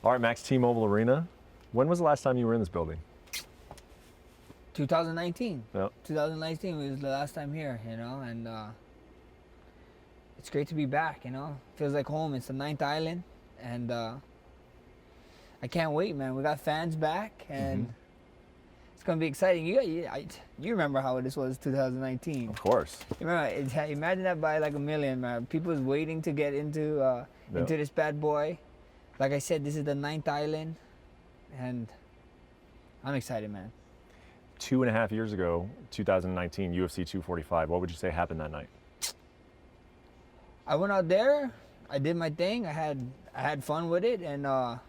All right, Max, T-Mobile Arena. When was the last time you were in this building? 2019. Yep. 2019 was the last time here, and it's great to be back, Feels like home. It's the ninth island, and I can't wait, man. We got fans back, and it's going to be exciting. You remember how this was 2019. Of course. You remember, imagine that by like a million, man. People was waiting to get into this bad boy. Like I said, this is the ninth island, and I'm excited, man. 2.5 years ago, 2019, UFC 245. What would you say happened that night? I went out there. I did my thing. I had fun with it, and I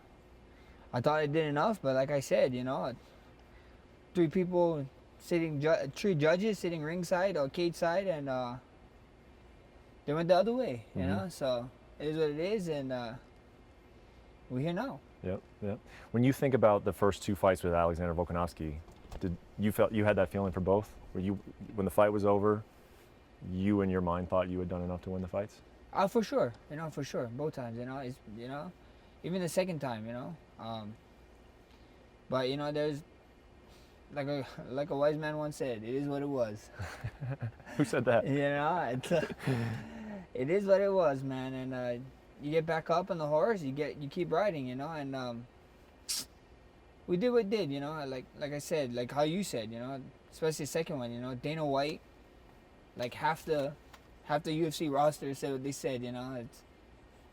thought I did enough. But like I said, three judges sitting ringside or cage side, and they went the other way. You know, so it is what it is, and we're here now. Yep. When you think about the first two fights with Alexander Volkanovski, did you felt you had that feeling for both? When the fight was over, you in your mind thought you had done enough to win the fights? For sure. For sure. Both times. It's even the second time. But there's like a wise man once said, it is what it was. Who said that? It is what it was, man. And you get back up on the horse, you keep riding, and we did what we did, like I said, like how you said, especially the second one, Dana White, like half the UFC roster said what they said,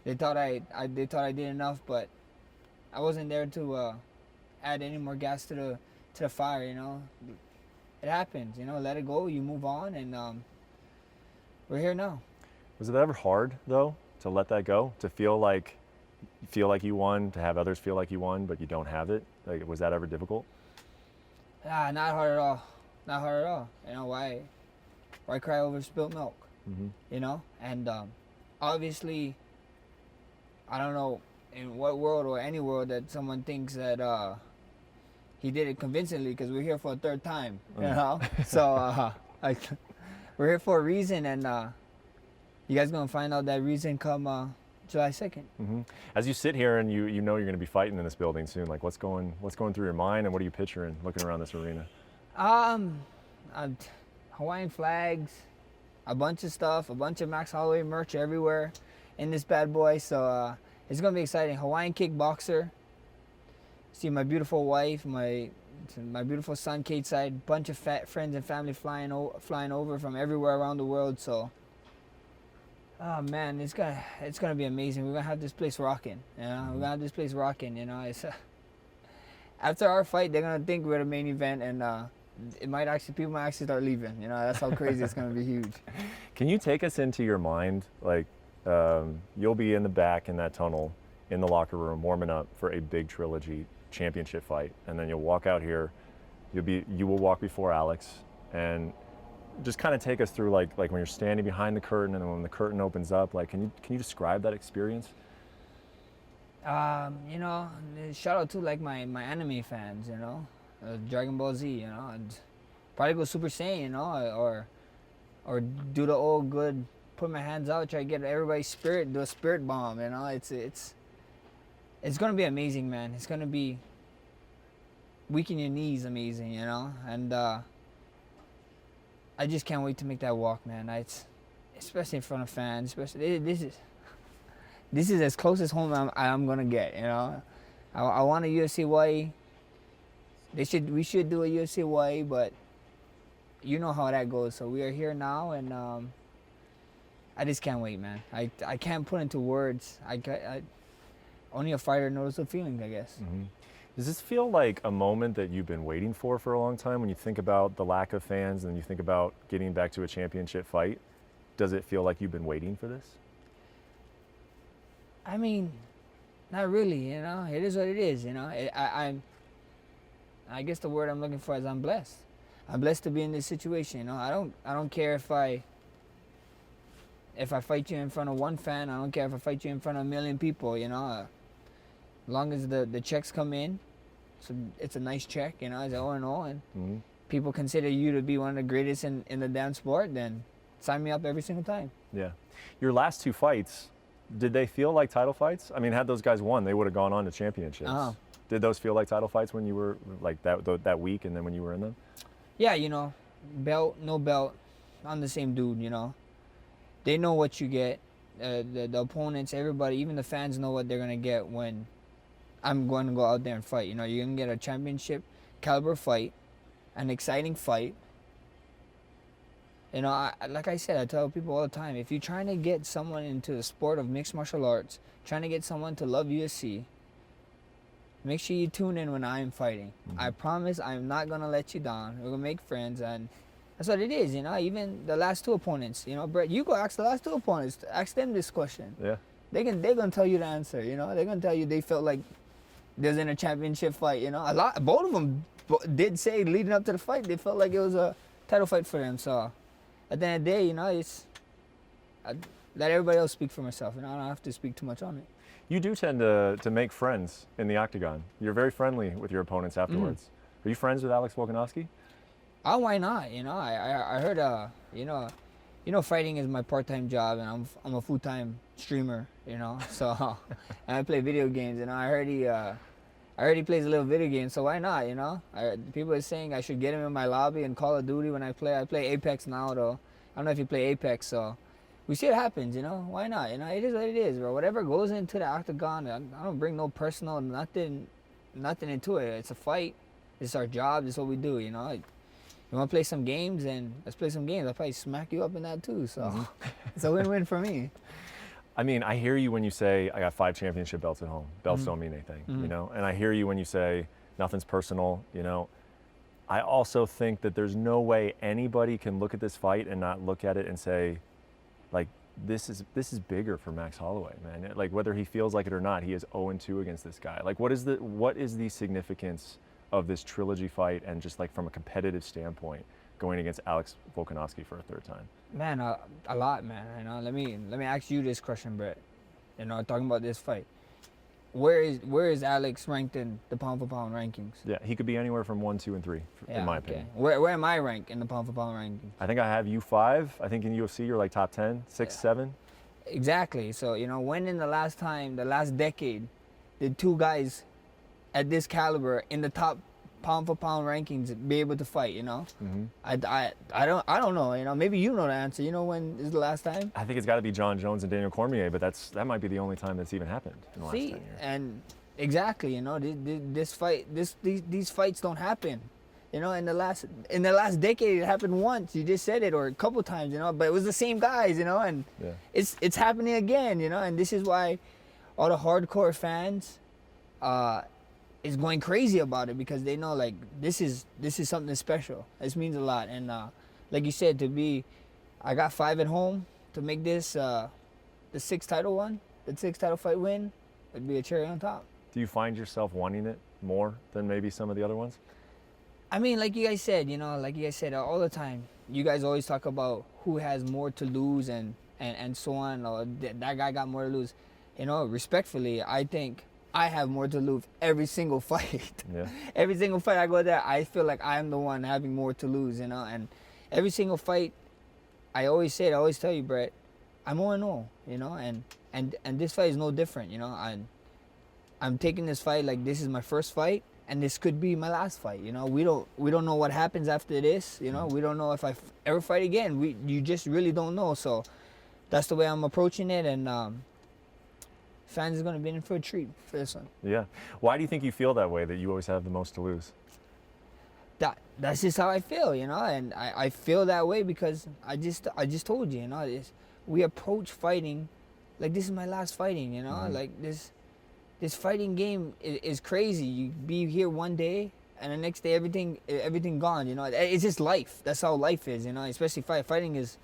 they thought I did enough, but I wasn't there to add any more gas to the fire, It happens, let it go, you move on, and we're here now. Was it ever hard though to let that go, to feel like you won, to have others feel like you won, but you don't have it? Like, was that ever difficult? Not hard at all. Not hard at all. Why cry over spilt milk? And obviously, I don't know in what world or any world that someone thinks that he did it convincingly, because we're here for a third time, So we're here for a reason, and you guys gonna find out that reason come July 2nd. As you sit here and you know you're going to be fighting in this building soon, like what's going through your mind, and what are you picturing looking around this arena? Hawaiian flags, a bunch of stuff, a bunch of Max Holloway merch everywhere in this bad boy. So it's going to be exciting. Hawaiian kickboxer. See my beautiful wife, my beautiful son cage side, bunch of friends and family flying over from everywhere around the world. So oh man, it's gonna be amazing. We're gonna have this place rocking. We're gonna have this place rocking. It's after our fight, they're gonna think we're the main event, and people might actually start leaving. That's how crazy it's gonna be. Huge. Can you take us into your mind? Like, you'll be in the back in that tunnel, in the locker room, warming up for a big trilogy championship fight, and then you'll walk out here. You will walk before Alex, and just kind of take us through like when you're standing behind the curtain and when the curtain opens up. Like, can you describe that experience? Shout out to like my anime fans, Dragon Ball Z, and probably go Super Saiyan, or do the old good, put my hands out, try to get everybody's spirit, do a spirit bomb, It's gonna be amazing, man. It's gonna be weaken your knees amazing, and I just can't wait to make that walk, man. Especially in front of fans. Especially this is as close as home I'm gonna get. I want a UFC Hawaii. We should do a UFC Hawaii, but you know how that goes. So we are here now, and I just can't wait, man. I can't put into words. Only a fighter knows the feeling, I guess. Does this feel like a moment that you've been waiting for a long time? When you think about the lack of fans and you think about getting back to a championship fight, does it feel like you've been waiting for this? I mean, not really, It is what it is, I guess the word I'm looking for is I'm blessed. I'm blessed to be in this situation, I don't care if I fight you in front of one fan. I don't care if I fight you in front of a million people, As long as the checks come in, so it's a nice check, it's 0-0, and people consider you to be one of the greatest in the damn sport, then sign me up every single time. Yeah. Your last two fights, Did they feel like title fights? I mean, had those guys won, they would have gone on to championships. Uh-huh. Did those feel like title fights when you were like that week, and then when you were in them? Yeah, belt, no belt, I'm the same dude. They know what you get. The opponents, everybody, even the fans know what they're gonna get when I'm going to go out there and fight. You're gonna get a championship caliber fight, an exciting fight. Like I said, I tell people all the time, if you're trying to get someone into the sport of mixed martial arts, trying to get someone to love UFC, make sure you tune in when I'm fighting. I promise I'm not going to let you down. We're going to make friends, and that's what it is, Even the last two opponents, Brett, you go ask the last two opponents, ask them this question. Yeah. They're going to tell you the answer, They're going to tell you they felt like there's in a championship fight, Both of them did say leading up to the fight, they felt like it was a title fight for them, so... At the end of the day, I let everybody else speak for myself, I don't have to speak too much on it. You do tend to make friends in the octagon. You're very friendly with your opponents afterwards. Are you friends with Alex Volkanovski? Oh, why not? I heard, fighting is my part-time job, and I'm a full-time streamer, So, and I play video games, I heard he plays a little video game, so why not, People are saying I should get him in my lobby in Call of Duty when I play. I play Apex now, though. I don't know if you play Apex, so we see what happens, Why not? It is what it is, bro. Whatever goes into the octagon, I don't bring no personal, nothing into it. It's a fight. It's our job. It's what we do, You want to play some games, and let's play some games. I'll probably smack you up in that, too, so it's a win-win for me. I mean, I hear you when you say, I got 5 championship belts at home. Belts don't mean anything, And I hear you when you say, nothing's personal, I also think that there's no way anybody can look at this fight and not look at it and say, like, this is bigger for Max Holloway, man. Like, whether he feels like it or not, he is 0-2 against this guy. Like, what is the significance of this trilogy fight, and just like from a competitive standpoint, going against Alex Volkanovski for a third time? Man, a lot, man. Let me ask you this question, Brett. Talking about this fight, where is Alex ranked in the pound for pound rankings? Yeah, he could be anywhere from 1, 2, and 3, in my opinion. Where am I ranked in the pound for pound rankings? I think I have you 5. I think in UFC you're like top 10, 6, 7. Exactly. So when in the last decade, did two guys at this caliber in the top pound for pound rankings be able to fight? I don't know. Maybe you know the answer. When is the last time? I think it's got to be John Jones and Daniel Cormier, but that might be the only time that's even happened in the last 10 years. And exactly, these fights don't happen. In the last decade it happened once. You just said it, or a couple times. But it was the same guys. And it's happening again. And this is why all the hardcore fans is going crazy about it, because they know, like, this is something special. This means a lot. And like you said, I got 5 at home. To make this the 6th title fight win, it'd be a cherry on top. Do you find yourself wanting it more than maybe some of the other ones? I mean, like you guys said, all the time, you guys always talk about who has more to lose and so on, or that guy got more to lose. Respectfully, I think I have more to lose every single fight. Yeah. Every single fight I go there, I feel like I'm the one having more to lose, And every single fight, I always tell you, Brett, I'm 0-0, And this fight is no different, I'm taking this fight like this is my first fight, and this could be my last fight. We don't know what happens after this. We don't know if I ever fight again. You just really don't know. So that's the way I'm approaching it, and fans are going to be in for a treat for this one. Yeah. Why do you think you feel that way, that you always have the most to lose? That's just how I feel, and I feel that way because I just told you, we approach fighting like this is my last fighting, like this fighting game is crazy. You be here one day and the next day everything gone, It's just life. That's how life is, Especially fighting is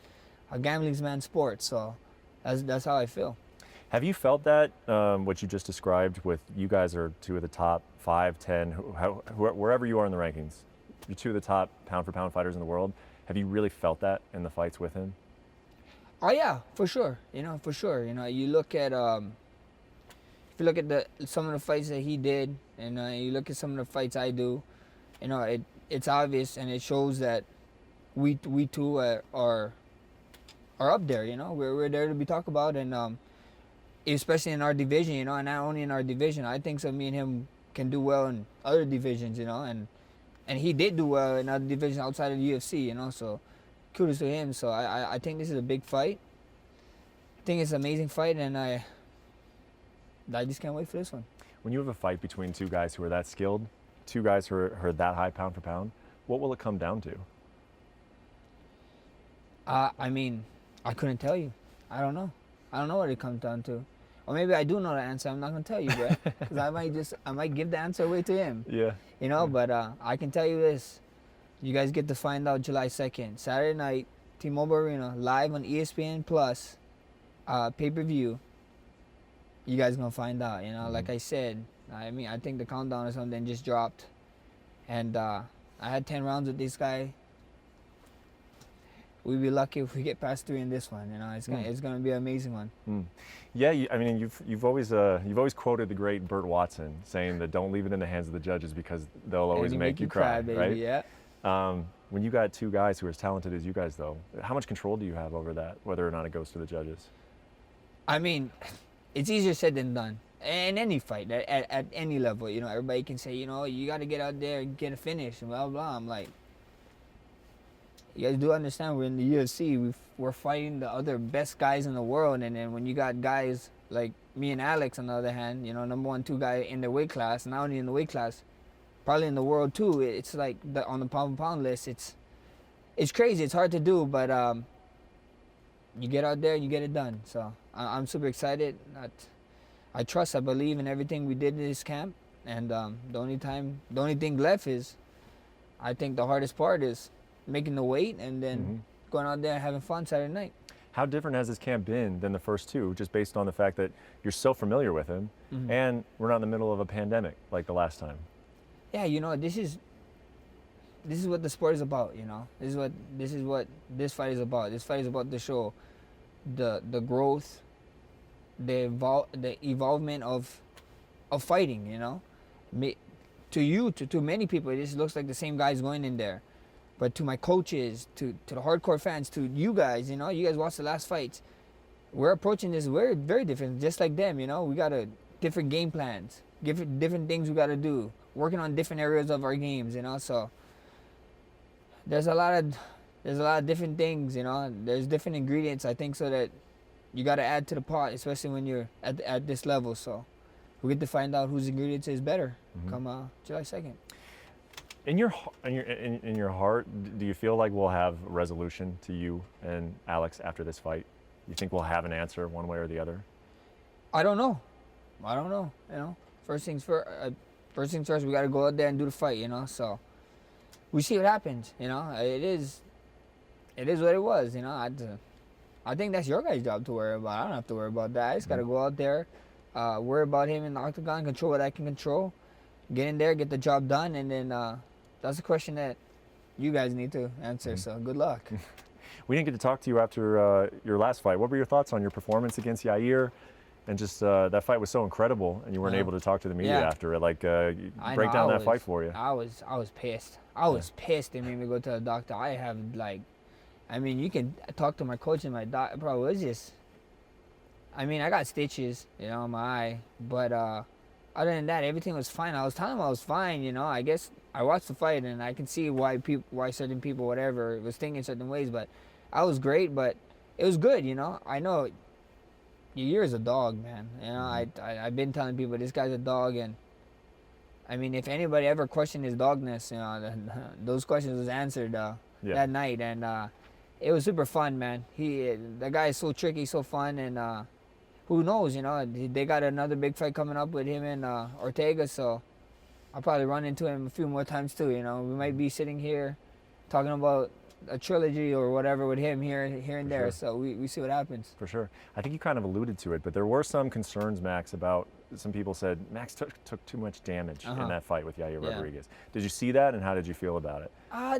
a gambling man's sport, so that's how I feel. Have you felt that, what you just described, with you guys are 2 of the top 5, 10, wherever you are in the rankings, you're 2 of the top pound-for-pound fighters in the world. Have you really felt that in the fights with him? Oh yeah, for sure. For sure. You look at if you look at some of the fights that he did, and you look at some of the fights I do, it's obvious, and it shows that we two are up there. We're there to be talked about, and especially in our division, you know, and not only in our division. I think so. Me and him can do well in other divisions, you know, and he did do well in other divisions outside of the UFC, you know. So kudos to him. So I think this is a big fight. I think it's an amazing fight, and I just can't wait for this one. When you have a fight between two guys who are that skilled, two guys who are that high pound for pound, what will it come down to? I mean, I couldn't tell you. I don't know. I don't know what it comes down to. Or maybe I do know the answer. I'm not gonna tell you, bro, because I might give the answer away to him. Yeah. You know, but I can tell you this: you guys get to find out July 2nd, Saturday night, T-Mobile Arena, live on ESPN Plus, pay-per-view. You guys gonna find out. You know, like I said. I mean, I think the countdown or something just dropped, and I had 10 rounds with this guy. We'd be lucky if we get past 3 in this one. You know, it's gonna be an amazing one. Yeah, I mean, you've always quoted the great Burt Watson saying that don't leave it in the hands of the judges because they'll always make you cry, baby, right? Yeah. When you got two guys who are as talented as you guys, though, how much control do you have over that, whether or not it goes to the judges? I mean, it's easier said than done. In any fight, at any level, you know, everybody can say, you know, you got to get out there and get a finish and blah, blah. I'm like, you guys do understand we're in the UFC. We're fighting the other best guys in the world. And then when you got guys like me and Alex, on the other hand, you know, number 1, 2 guy in the weight class, not only in the weight class, probably in the world too. It's like on the pound-for-pound list, it's crazy. It's hard to do, but you get out there and you get it done. So I'm super excited. I trust, I believe in everything we did in this camp. And the only thing left is, I think the hardest part is making the weight and then going out there and having fun Saturday night. How different has this camp been than the first two, just based on the fact that you're so familiar with him and we're not in the middle of a pandemic like the last time? Yeah, you know, this is what the sport is about, you know. This is what this fight is about. This fight is about to show the growth, the evolvement of fighting, you know. To many people, it just looks like the same guys going in there. But to my coaches, to the hardcore fans, to you guys, you know, you guys watched the last fights. We're approaching this very different, just like them, you know. We got different game plans, different things we got to do, working on different areas of our games, you know. So there's a lot of different things, you know. There's different ingredients, I think, so that you got to add to the pot, especially when you're at this level. So we get to find out whose ingredients is better come July 2nd. In your heart, do you feel like we'll have resolution to you and Alex after this fight? You think we'll have an answer one way or the other? I don't know. You know, first things first. We got to go out there and do the fight. You know, so we see what happens. You know, it is what it was. You know, I think that's your guys' job to worry about. I don't have to worry about that. I just got to go out there, worry about him in the octagon, control what I can control, get in there, get the job done, and then that's a question that you guys need to answer. So good luck. We didn't get to talk to you after your last fight. What were your thoughts on your performance against Yair? And just that fight was so incredible, and you weren't able to talk to the media after it. Like, break down that fight for you. I was pissed. I was pissed. They made me go to the doctor. I mean, you can talk to my coach and my doctor. Bro, it was just, I mean, I got stitches, you know, in my eye. But other than that, everything was fine. I was telling them I was fine, you know. I guess I watched the fight, and I can see why certain people, whatever, was thinking certain ways. But I was great, but it was good, you know. I know Yair is a dog, man. You know, I've been telling people this guy's a dog, and I mean, if anybody ever questioned his dogness, you know, those questions was answered that night, and it was super fun, man. The guy is so tricky, so fun, and who knows, you know, they got another big fight coming up with him and Ortega, so I'll probably run into him a few more times too. You know, we might be sitting here talking about a trilogy or whatever with him here and there. Sure. So we see what happens. For sure. I think you kind of alluded to it, but there were some concerns, Max, about some people said Max took too much damage in that fight with Yair Rodriguez. Did you see that, and how did you feel about it?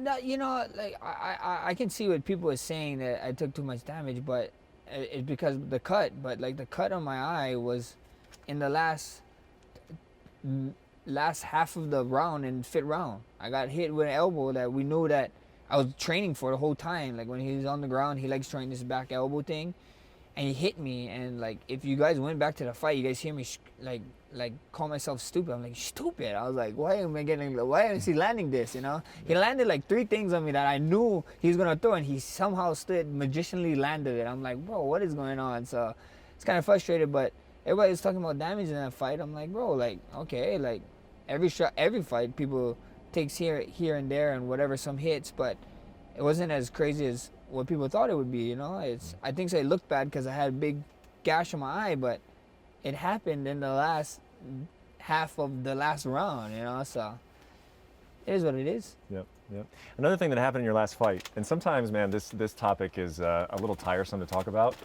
No, you know, like I can see what people are saying that I took too much damage, but it's because of the cut. But like the cut on my eye was in the last half of the round and fifth round. I got hit with an elbow that we knew that I was training for the whole time. Like when he was on the ground, he likes trying this back elbow thing. and he hit me. And like, if you guys went back to the fight, you guys hear me like call myself stupid. I'm like, stupid. I was like, why is he landing this? You know, he landed like 3 things on me that I knew he was gonna throw, and he somehow magicianally landed it. I'm like, bro, what is going on? So it's kind of frustrated, but everybody was talking about damage in that fight. I'm like, bro, like, okay, like every fight, people takes here and there and whatever, some hits, but it wasn't as crazy as what people thought it would be. You know, I think so. It looked bad because I had a big gash on my eye, but it happened in the last half of the last round. You know, so it is what it is. Yep. Another thing that happened in your last fight, and sometimes, man, this topic is a little tiresome to talk about,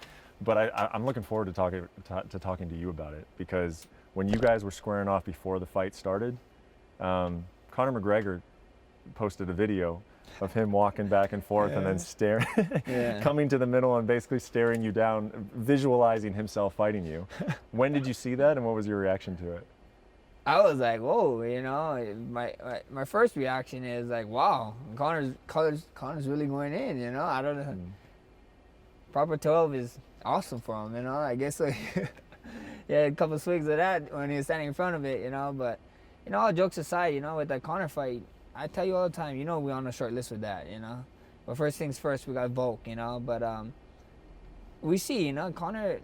but I'm looking forward to talking to you about it, because when you guys were squaring off before the fight started, Conor McGregor posted a video of him walking back and forth and then staring, coming to the middle and basically staring you down, visualizing himself fighting you. When did you see that, and what was your reaction to it? I was like, whoa, you know, my first reaction is like, wow, Conor's really going in, you know. I don't know. Proper 12 is awesome for him, you know. I guess like, yeah, a couple swigs of that when he was standing in front of it, you know. But, you know, all jokes aside, you know, with that Conor fight, I tell you all the time, you know, we're on a short list with that, you know. But first things first, we got Volk, you know. But we see, you know, Conor,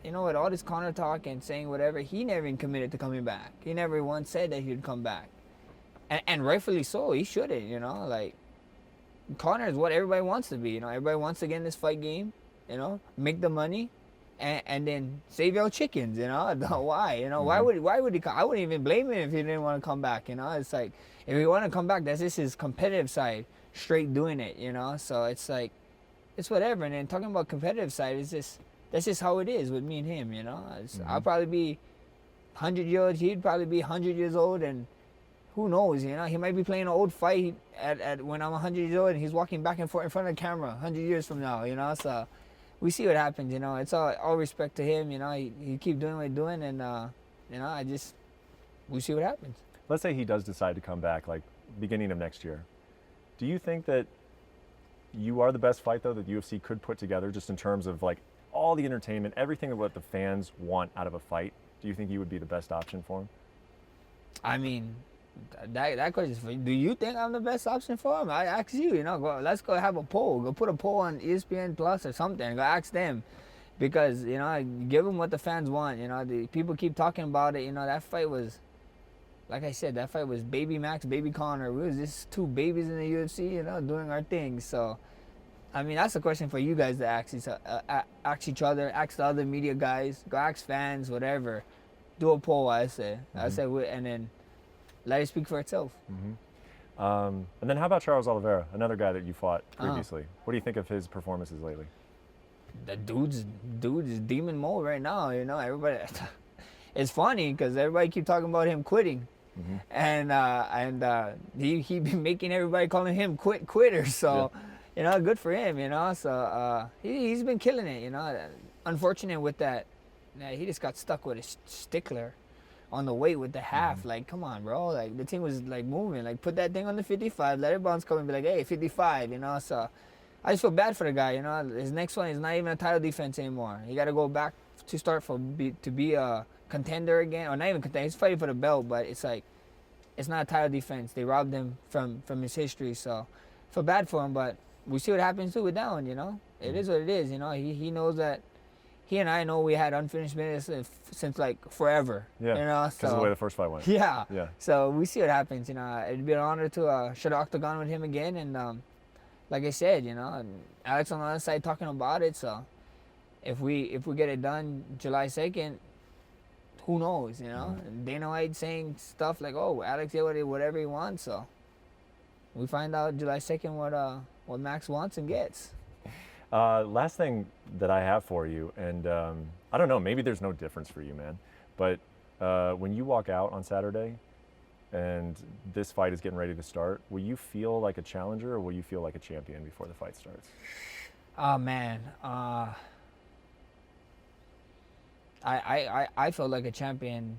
you know, with all this Conor talk and saying whatever, he never even committed to coming back. He never once said that he'd come back. And rightfully so, he shouldn't, you know. Like, Conor is what everybody wants to be, you know. Everybody wants to get in this fight game, you know, make the money, and then save your chickens, you know. Why, you know? Why would he come? I wouldn't even blame him if he didn't want to come back, you know. It's like, if he want to come back, that's just his competitive side, straight doing it, you know. So it's like, it's whatever. And then talking about competitive side, that's just how it is with me and him, you know. I'll probably be 100 years old, he'd probably be 100 years old, and who knows, you know. He might be playing an old fight at when I'm 100 years old, and he's walking back and forth in front of the camera 100 years from now, you know. So we see what happens, you know. It's all respect to him, you know. He keep doing what he's doing, and you know, we see what happens. Let's say he does decide to come back, like beginning of next year. Do you think that you are the best fight, though, that UFC could put together, just in terms of like all the entertainment, everything of what the fans want out of a fight? Do you think you would be the best option for him? I mean, that question is for you. Do you think I'm the best option for him? I ask you, you know, let's go have a poll. Go put a poll on ESPN Plus or something. Go ask them. Because, you know, give them what the fans want. You know, the people keep talking about it. You know, that fight was, like I said, that fight was baby Max, baby Conor. We was just 2 babies in the UFC, you know, doing our thing. So, I mean, that's a question for you guys to ask each other, ask the other media guys, go ask fans, whatever. Do a poll, I say. I say, and then let it speak for itself. And then how about Charles Oliveira, another guy that you fought previously? What do you think of his performances lately? The dude's demon mode right now, you know. Everybody, it's funny because everybody keep talking about him quitting. And he been making everybody calling him quitter. So, you know, good for him, you know. So he's been killing it, you know. Unfortunate with that, he just got stuck with a stickler on the weight with the half. Like, come on, bro. Like, the thing was like moving. Like, put that thing on the 55. Let it bounce, come and be like, hey, 55, you know. So I just feel bad for the guy, you know. His next one is not even a title defense anymore. He got to go back to start to be a contender again, or not even contender. He's fighting for the belt, but it's like, it's not a title defense. They robbed him from his history, so I feel bad for him. But we see what happens to it down, you know. It is what it is, you know. He knows that. He and I know we had unfinished business since like forever. Yeah. You know, because of the way the first fight went. Yeah. Yeah. So we see what happens, you know. It'd be an honor to share the octagon with him again, and like I said, you know, Alex on the other side talking about it. So if we get it done July 2nd, who knows, you know? Dana White saying stuff like, "Oh, Alex get whatever he wants." So we find out July 2nd what Max wants and gets. Last thing that I have for you, and I don't know, maybe there's no difference for you, man, but when you walk out on Saturday and this fight is getting ready to start, will you feel like a challenger or will you feel like a champion before the fight starts? Oh, man. I felt like a champion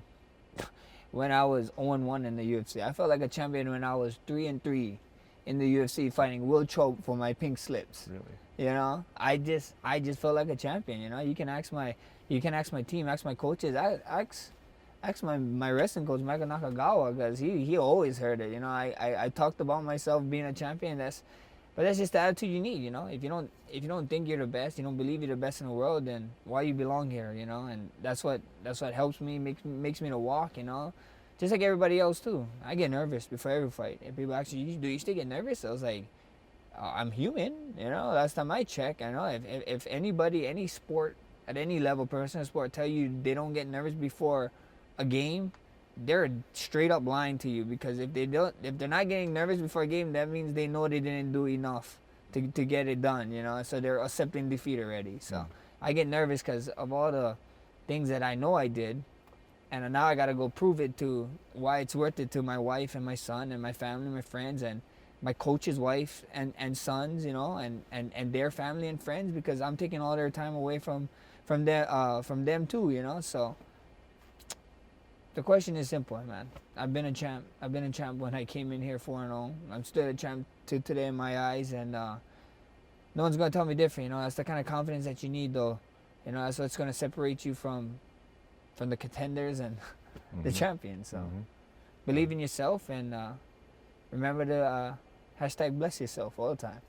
when I was 0-1 in the UFC. I felt like a champion when I was 3-3 in the UFC fighting Will Chope for my pink slips. Really? You know, I just felt like a champion. You know, you can ask my team, ask my coaches, ask my wrestling coach Michael Nakagawa, because he always heard it. You know, I talked about myself being a champion. But that's just the attitude you need. You know, if you don't think you're the best, you don't believe you're the best in the world, then why you belong here? You know, and that's what helps me, makes me to walk. You know, just like everybody else too. I get nervous before every fight. If people ask you, do you still get nervous? I was like, I'm human. You know, last time I checked, I know if anybody, any sport at any level, professional sport, tell you they don't get nervous before a game, they're straight up lying to you, because if they're not getting nervous before a game, that means they know they didn't do enough to get it done, you know, so they're accepting defeat already. So I get nervous because of all the things that I know I did, and now I got to go prove it to why it's worth it to my wife and my son and my family, my friends, and my coach's wife and sons, you know, and their family and friends, because I'm taking all their time away from them too, you know. So the question is simple, man. I've been a champ when I came in here 4-0. I'm still a champ to today in my eyes, and no one's gonna tell me different. You know, that's the kind of confidence that you need, though. You know, that's what's gonna separate you from the contenders and the champions. So believe in yourself, and remember to hashtag bless yourself all the time.